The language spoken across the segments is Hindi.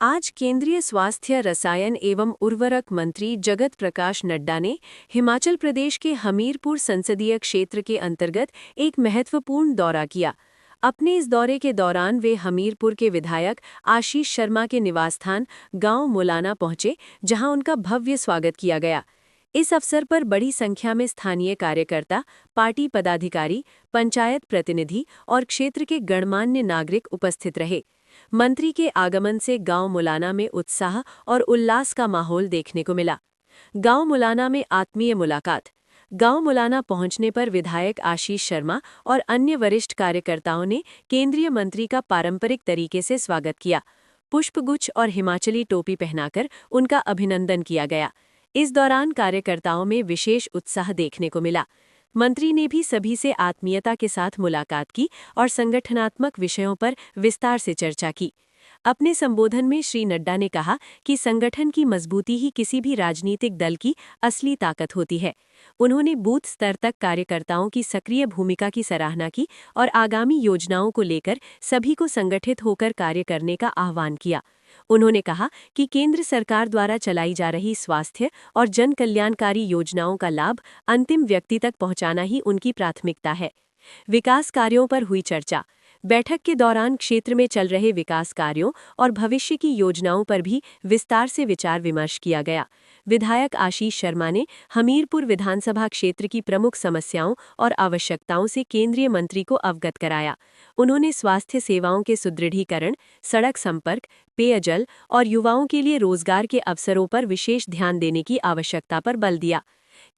आज केंद्रीय स्वास्थ्य रसायन एवं उर्वरक मंत्री जगत प्रकाश नड्डा ने हिमाचल प्रदेश के हमीरपुर संसदीय क्षेत्र के अंतर्गत एक महत्वपूर्ण दौरा किया। अपने इस दौरे के दौरान वे हमीरपुर के विधायक आशीष शर्मा के निवास स्थान गांव मुलाना पहुंचे, जहां उनका भव्य स्वागत किया गया। इस अवसर पर बड़ी संख्या में स्थानीय कार्यकर्ता, पार्टी पदाधिकारी, पंचायत प्रतिनिधि और क्षेत्र के गणमान्य नागरिक उपस्थित रहे। मंत्री के आगमन से गांव मुलाना में उत्साह और उल्लास का माहौल देखने को मिला। गांव मुलाना में आत्मीय मुलाकात। गांव मुलाना पहुंचने पर विधायक आशीष शर्मा और अन्य वरिष्ठ कार्यकर्ताओं ने केंद्रीय मंत्री का पारंपरिक तरीके से स्वागत किया। पुष्पगुच्छ और हिमाचली टोपी पहनाकर उनका अभिनंदन किया गया। इस दौरान कार्यकर्ताओं में विशेष उत्साह देखने को मिला। मंत्री ने भी सभी से आत्मीयता के साथ मुलाकात की और संगठनात्मक विषयों पर विस्तार से चर्चा की। अपने संबोधन में श्री नड्डा ने कहा कि संगठन की मजबूती ही किसी भी राजनीतिक दल की असली ताकत होती है। उन्होंने बूथ स्तर तक कार्यकर्ताओं की सक्रिय भूमिका की सराहना की और आगामी योजनाओं को लेकर सभी को संगठित होकर कार्य करने का आह्वान किया। उन्होंने कहा कि केंद्र सरकार द्वारा चलाई जा रही स्वास्थ्य और जन कल्याणकारी योजनाओं का लाभ अंतिम व्यक्ति तक पहुंचाना ही उनकी प्राथमिकता है। विकास कार्यों पर हुई चर्चा। बैठक के दौरान क्षेत्र में चल रहे विकास कार्यों और भविष्य की योजनाओं पर भी विस्तार से विचार विमर्श किया गया। विधायक आशीष शर्मा ने हमीरपुर विधानसभा क्षेत्र की प्रमुख समस्याओं और आवश्यकताओं से केंद्रीय मंत्री को अवगत कराया। उन्होंने स्वास्थ्य सेवाओं के सुदृढ़ीकरण, सड़क संपर्क, पेयजल और युवाओं के लिए रोजगार के अवसरों पर विशेष ध्यान देने की आवश्यकता पर बल दिया।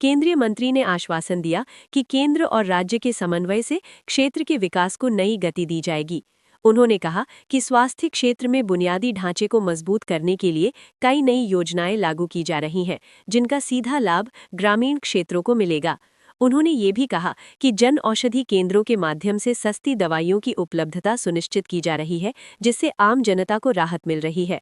केंद्रीय मंत्री ने आश्वासन दिया कि केंद्र और राज्य के समन्वय से क्षेत्र के विकास को नई गति दी जाएगी। उन्होंने कहा कि स्वास्थ्य क्षेत्र में बुनियादी ढांचे को मजबूत करने के लिए कई नई योजनाएं लागू की जा रही हैं, जिनका सीधा लाभ ग्रामीण क्षेत्रों को मिलेगा। उन्होंने ये भी कहा कि जन औषधि केंद्रों के माध्यम से सस्ती दवाइयों की उपलब्धता सुनिश्चित की जा रही है, जिससे आम जनता को राहत मिल रही है।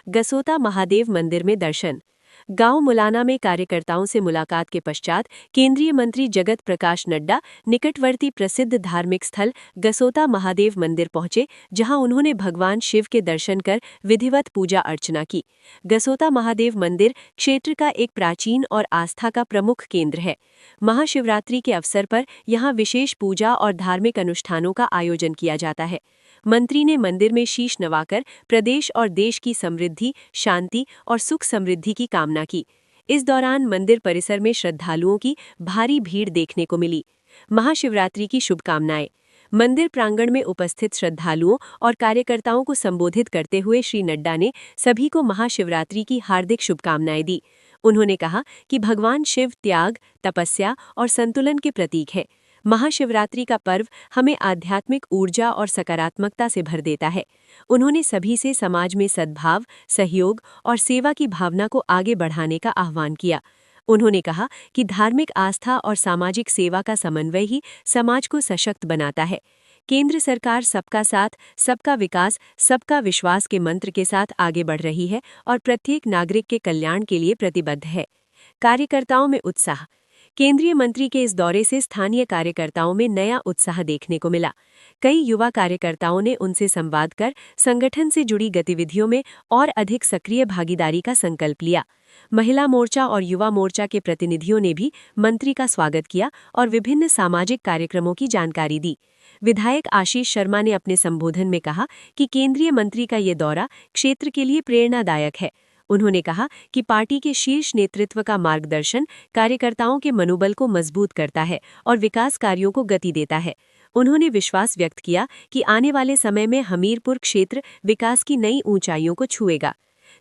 गसोता महादेव मंदिर में दर्शन। गांव मुलाना में कार्यकर्ताओं से मुलाकात के पश्चात केंद्रीय मंत्री जगत प्रकाश नड्डा निकटवर्ती प्रसिद्ध धार्मिक स्थल गसोता महादेव मंदिर पहुंचे, जहां उन्होंने भगवान शिव के दर्शन कर विधिवत पूजा अर्चना की। गसोता महादेव मंदिर क्षेत्र का एक प्राचीन और आस्था का प्रमुख केंद्र है। महाशिवरात्रि के अवसर पर यहां विशेष पूजा और धार्मिक अनुष्ठानों का आयोजन किया जाता है। मंत्री ने मंदिर में शीश नवाकर प्रदेश और देश की समृद्धि, शांति और सुख समृद्धि की कामना की। इस दौरान मंदिर परिसर में श्रद्धालुओं की भारी भीड़ देखने को मिली। महाशिवरात्रि की शुभकामनाएं। मंदिर प्रांगण में उपस्थित श्रद्धालुओं और कार्यकर्ताओं को संबोधित करते हुए श्री नड्डा ने सभी को महाशिवरात्रि की हार्दिक शुभकामनाएं दी। उन्होंने कहा कि भगवान शिव त्याग, तपस्या और संतुलन के प्रतीक है। महाशिवरात्रि का पर्व हमें आध्यात्मिक ऊर्जा और सकारात्मकता से भर देता है। उन्होंने सभी से समाज में सद्भाव, सहयोग और सेवा की भावना को आगे बढ़ाने का आह्वान किया। उन्होंने कहा कि धार्मिक आस्था और सामाजिक सेवा का समन्वय ही समाज को सशक्त बनाता है। केंद्र सरकार सबका साथ, सबका विकास, सबका विश्वास के मंत्र के साथ आगे बढ़ रही है और प्रत्येक नागरिक के कल्याण के लिए प्रतिबद्ध है। कार्यकर्ताओं में उत्साह। केंद्रीय मंत्री के इस दौरे से स्थानीय कार्यकर्ताओं में नया उत्साह देखने को मिला। कई युवा कार्यकर्ताओं ने उनसे संवाद कर संगठन से जुड़ी गतिविधियों में और अधिक सक्रिय भागीदारी का संकल्प लिया। महिला मोर्चा और युवा मोर्चा के प्रतिनिधियों ने भी मंत्री का स्वागत किया और विभिन्न सामाजिक कार्यक्रमों की जानकारी दी। विधायक आशीष शर्मा ने अपने संबोधन में कहा कि केंद्रीय मंत्री का ये दौरा क्षेत्र के लिए प्रेरणादायक है। उन्होंने कहा कि पार्टी के शीर्ष नेतृत्व का मार्गदर्शन कार्यकर्ताओं के मनोबल को मजबूत करता है और विकास कार्यों को गति देता है। उन्होंने विश्वास व्यक्त किया कि आने वाले समय में हमीरपुर क्षेत्र विकास की नई ऊंचाइयों को छुएगा।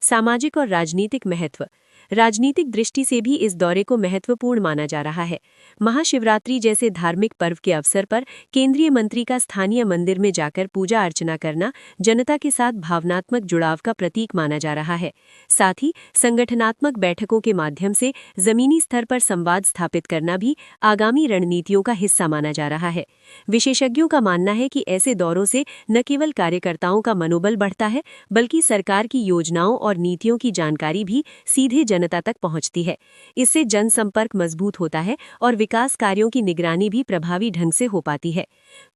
सामाजिक और राजनीतिक महत्व। राजनीतिक दृष्टि से भी इस दौरे को महत्वपूर्ण माना जा रहा है। महाशिवरात्रि जैसे धार्मिक पर्व के अवसर पर केंद्रीय मंत्री का स्थानीय मंदिर में जाकर पूजा अर्चना करना जनता के साथ भावनात्मक जुड़ाव का प्रतीक माना जा रहा है। साथ ही संगठनात्मक बैठकों के माध्यम से जमीनी स्तर पर संवाद स्थापित करना भी आगामी रणनीतियों का हिस्सा माना जा रहा है। विशेषज्ञों का मानना है कि ऐसे दौरों से न केवल कार्यकर्ताओं का मनोबल बढ़ता है, बल्कि सरकार की योजनाओं और नीतियों की जानकारी भी सीधे जनता तक पहुंचती है। इससे जनसंपर्क मजबूत होता है और विकास कार्यों की निगरानी भी प्रभावी ढंग से हो पाती है।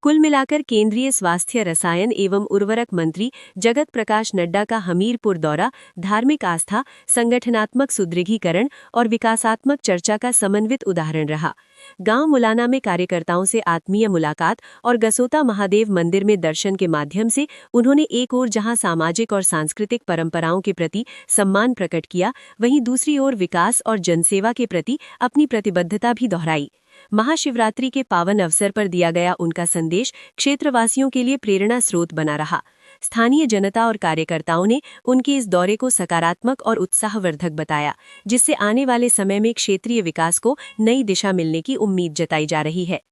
कुल मिलाकर केंद्रीय स्वास्थ्य, रसायन एवं उर्वरक मंत्री जगत प्रकाश नड्डा का हमीरपुर दौरा धार्मिक आस्था, संगठनात्मक सुदृढ़ीकरण और विकासात्मक चर्चा का समन्वित उदाहरण रहा। गांव मुलाना में कार्यकर्ताओं से आत्मीय मुलाकात और गसोता महादेव मंदिर में दर्शन के माध्यम से उन्होंने एक ओर जहां सामाजिक और सांस्कृतिक परंपराओं के प्रति सम्मान प्रकट किया, वहीं दूसरी ओर विकास और जनसेवा के प्रति अपनी प्रतिबद्धता भी दोहराई। महाशिवरात्रि के पावन अवसर पर दिया गया उनका संदेश क्षेत्रवासियों के लिए प्रेरणा स्रोत बना रहा। स्थानीय जनता और कार्यकर्ताओं ने उनके इस दौरे को सकारात्मक और उत्साहवर्धक बताया, जिससे आने वाले समय में क्षेत्रीय विकास को नई दिशा मिलने की उम्मीद जताई जा रही है।